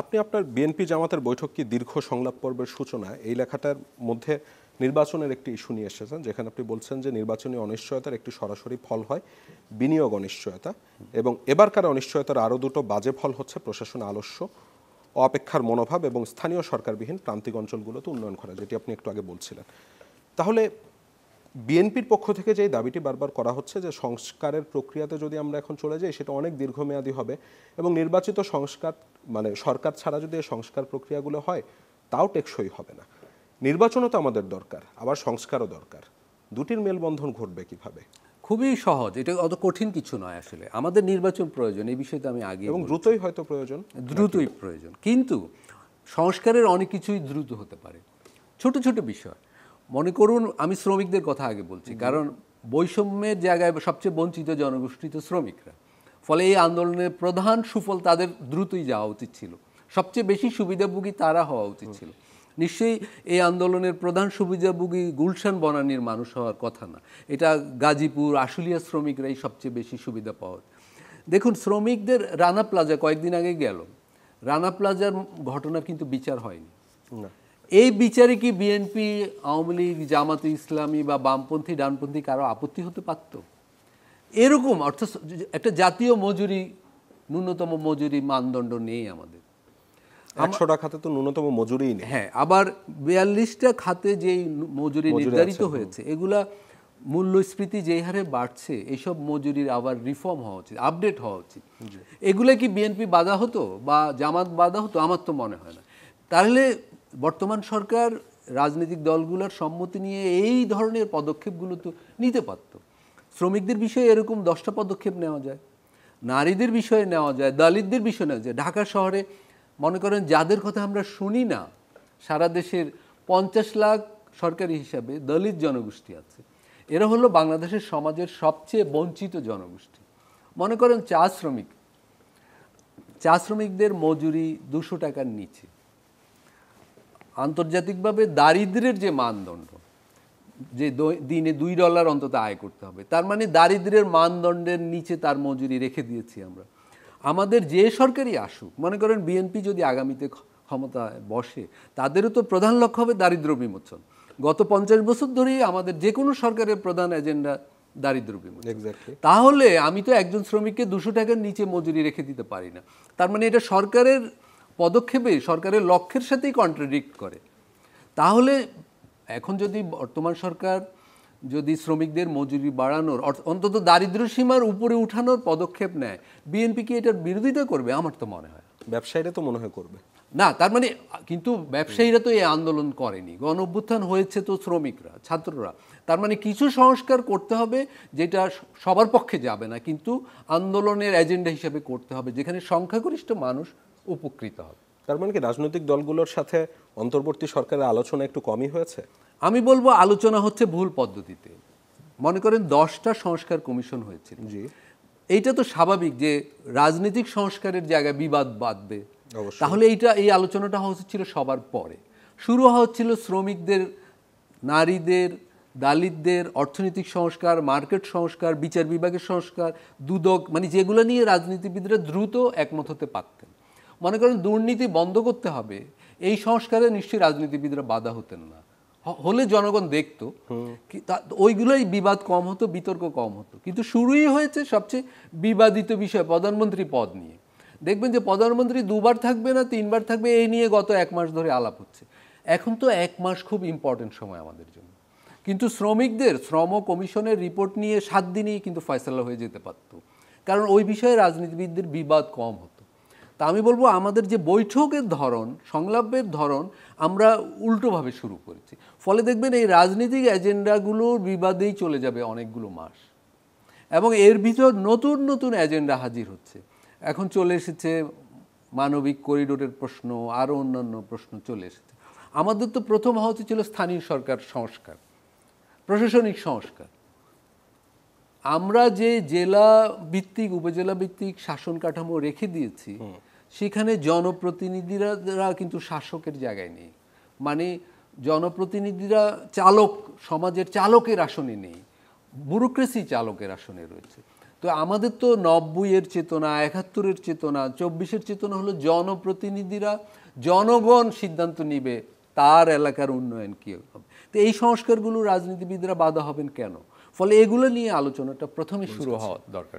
আপনি আপনার বিএনপি জামাতের বৈঠক কি দীর্ঘ সংলাপ পর্বের সূচনা এই লেখাটার মধ্যে নির্বাচনের একটি ইস্যু নিয়ে এসেছেন, যেখানে আপনি বলছেন যে নির্বাচনী অনিশ্চয়তার একটি সরাসরি ফল হয় বিনিয়োগ অনিশ্চয়তা, এবং এবারকার অনিশ্চয়তার আরও দুটো বাজে ফল হচ্ছে প্রশাসন আলস্য, অপেক্ষার মনোভাব এবং স্থানীয় সরকারবিহীন প্রান্তিক অঞ্চলগুলোতে উন্নয়ন করা, যেটি আপনি একটু আগে বলছিলেন। তাহলে বিএনপির পক্ষ থেকে যে দাবিটি বারবার করা হচ্ছে যে সংস্কারের প্রক্রিয়াতে যদি আমরা এখন চলে যাই সেটা অনেক দীর্ঘমেয়াদী হবে এবং নির্বাচিত সংস্কার মানে সরকার ছাড়া যদি এই সংস্কার প্রক্রিয়াগুলো হয় তাও টেকসই হবে না। নির্বাচনও তো আমাদের দরকার, আবার সংস্কারও দরকার, দুটির মেলবন্ধন ঘটবে কিভাবে? খুবই সহজ, এটা অত কঠিন কিছু নয়। আসলে আমাদের নির্বাচন প্রয়োজন, এই বিষয়টা আমি আগে এবং দ্রুতই হয়তো প্রয়োজন, দ্রুতই প্রয়োজন, কিন্তু সংস্কারের অনেক কিছুই দ্রুত হতে পারে। ছোট ছোট বিষয় মনে করুন, আমি শ্রমিকদের কথা আগে বলছি, কারণ বৈষম্যের জায়গায় সবচেয়ে বঞ্চিত জনগোষ্ঠী তো শ্রমিকরা। ফলে এই আন্দোলনের প্রধান সুফল তাদের দ্রুতই যাওয়া উচিত ছিল, সবচেয়ে বেশি সুবিধাভোগী তারা হওয়া উচিত ছিল। নিশ্চয়ই এই আন্দোলনের প্রধান সুবিধাভোগী গুলশান বনানীর মানুষ হওয়ার কথা না, এটা গাজীপুর আশুলিয়া শ্রমিকরাই সবচেয়ে বেশি সুবিধা পাওয়া। দেখুন, শ্রমিকদের রানা প্লাজা কয়েকদিন আগে গেল, রানা প্লাজার ঘটনার কিন্তু বিচার হয়নি। এই বিচারে কি বিএনপি, আওয়ামী লীগ, জামাতে ইসলামী বা বামপন্থী ডানপন্থী কারো আপত্তি হতে পারত? এরকম অর্থাৎ একটা জাতীয় মজুরি, ন্যূনতম মজুরি মানদণ্ড নেই আমাদের। 100টা খাতে তো ন্যূনতম মজুরিই নেই। হ্যাঁ, আবার 42টা খাতে যেই মজুরি নির্ধারিত হয়েছে, এগুলা মূল্যস্ফীতি যেই হারে বাড়ছে, এইসব মজুরির আবার রিফর্ম হওয়া উচিত, আপডেট হওয়া উচিত। এগুলা কি বিএনপি বাধা হতো বা জামাত বাধা হতো? আমার তো মনে হয় না। তাহলে বর্তমান সরকার রাজনৈতিক দলগুলোর সম্মতি নিয়ে এই ধরনের পদক্ষেপগুলো তো নিতে পারত। শ্রমিকদের বিষয়ে এরকম 10টা পদক্ষেপ নেওয়া যায়, নারীদের বিষয়ে নেওয়া যায়, দলিতদের বিষয়ে নেওয়া যায়। ঢাকা শহরে মনে করেন যাদের কথা আমরা শুনি না, সারা দেশের 50 লাখ সরকারি হিসাবে দলিত জনগোষ্ঠী আছে। এরা হলো বাংলাদেশের সমাজের সবচেয়ে বঞ্চিত জনগোষ্ঠী। মনে করেন চা শ্রমিকদের মজুরি 200 টাকার নিচে। আন্তর্জাতিকভাবে দারিদ্র্যের যে মানদণ্ড, যে দিনে $2 অন্তত আয় করতে হবে, তার মানে দারিদ্র্যের মানদণ্ডের নিচে তার মজুরি রেখে দিয়েছি আমরা। আমাদের যে সরকারই আসুক, মনে করেন বিএনপি যদি আগামীতে ক্ষমতায় বসে, তাদেরও তো প্রধান লক্ষ্য হবে দারিদ্র্য বিমোচন। গত 50 বছর ধরেই আমাদের যে কোনো সরকারের প্রধান এজেন্ডা দারিদ্র্য বিমোচন। তাহলে আমি তো একজন শ্রমিককে 200 টাকার নিচে মজুরি রেখে দিতে পারি না। তার মানে এটা সরকারের পদক্ষেপে সরকারের লক্ষ্যের সাথেই কন্ট্রাডিক্ট করে। তাহলে এখন যদি বর্তমান সরকার যদি শ্রমিকদের মজুরি বাড়ানোর, অন্তত দারিদ্র্য সীমার উপরে উঠানোর পদক্ষেপ নেয়, বিএনপি কি এটার বিরোধিতা করবে? আমার তো মনে হয় ব্যবসায়ীরা তো মনে হয় করবে না। তার মানে কিন্তু ব্যবসায়ীরা তো এই আন্দোলন করেনি, গণ অভ্যুত্থান হয়েছে তো শ্রমিকরা, ছাত্ররা। তার মানে কিছু সংস্কার করতে হবে যেটা সবার পক্ষে যাবে না, কিন্তু আন্দোলনের এজেন্ডা হিসেবে করতে হবে, যেখানে সংখ্যাগরিষ্ঠ মানুষ উপকৃত হবে। তার মানে কি রাজনৈতিক দলগুলোর সাথে অন্তর্বর্তী সরকারের আলোচনা একটু কমই হয়েছে? আমি বলবো আলোচনা হচ্ছে ভুল পদ্ধতিতে। মনে করেন 10টা সংস্কার কমিশন হয়েছিল, এইটা তো স্বাভাবিক যে রাজনৈতিক সংস্কারের জায়গায় বিবাদ বাঁধবে, তাহলে এই আলোচনাটা হওয়া উচিত ছিল সবার পরে। শুরু হওয়া হচ্ছিল শ্রমিকদের, নারীদের, দলিতদের অর্থনৈতিক সংস্কার, মার্কেট সংস্কার, বিচার বিভাগের সংস্কার, দুদক, মানে যেগুলো নিয়ে রাজনীতিবিদরা দ্রুত একমত হতে পারতেন। মনে করেন দুর্নীতি বন্ধ করতে হবে, এই সংস্কারে নিশ্চয়ই রাজনীতিবিদরা বাধা হতেন না, হলে জনগণ দেখতো, ওইগুলোই বিবাদ কম হতো, বিতর্ক কম হতো। কিন্তু শুরুই হয়েছে সবচেয়ে বিবাদিত বিষয় প্রধানমন্ত্রী পদ নিয়ে। দেখবেন যে প্রধানমন্ত্রী 2বার থাকবে না 3বার থাকবে, এই নিয়ে গত 1 মাস ধরে আলাপ হচ্ছে। এখন তো 1 মাস খুব ইম্পর্টেন্ট সময় আমাদের জন্য, কিন্তু শ্রমিকদের শ্রম কমিশনের রিপোর্ট নিয়ে 7 দিনেই কিন্তু ফয়সালা হয়ে যেতে পারত, কারণ ওই বিষয়ে রাজনীতিবিদদের বিবাদ কম হতো। তা আমি বলবো আমাদের যে বৈঠকের ধরন, সংলাপের ধরন আমরা উল্টোভাবে শুরু করেছি। ফলে দেখবেন এই রাজনৈতিক এজেন্ডাগুলোর বিবাদেই চলে যাবে অনেকগুলো মাস, এবং এর ভিতর নতুন নতুন এজেন্ডা হাজির হচ্ছে। এখন চলে এসেছে মানবিক করিডোরের প্রশ্ন, আরও অন্যান্য প্রশ্ন চলে এসেছে। আমাদের তো প্রথম হওয়া উচিত ছিল স্থানীয় সরকার সংস্কার, প্রশাসনিক সংস্কার। আমরা যে জেলা ভিত্তিক, উপজেলা ভিত্তিক শাসন কাঠামো রেখে দিয়েছি, সেখানে জনপ্রতিনিধিরা কিন্তু শাসকের জায়গায় নেই। মানে জনপ্রতিনিধিরা চালক, সমাজের চালকের আসনে নেই, ব্যুরোক্রেসি চালকের আসনে রয়েছে। তো তো আমাদের তো 90-এর চেতনা, 71-এর চেতনা, 24-এর চেতনা হলো জনপ্রতিনিধিরা, জনগণ সিদ্ধান্ত নিবে তার এলাকার উন্নয়ন কী হবে। তো এই সংস্কারগুলো রাজনীতিবিদরা বাধা হবেন কেন? ফলে এগুলো নিয়ে আলোচনাটা প্রথমে শুরু হওয়া দরকার।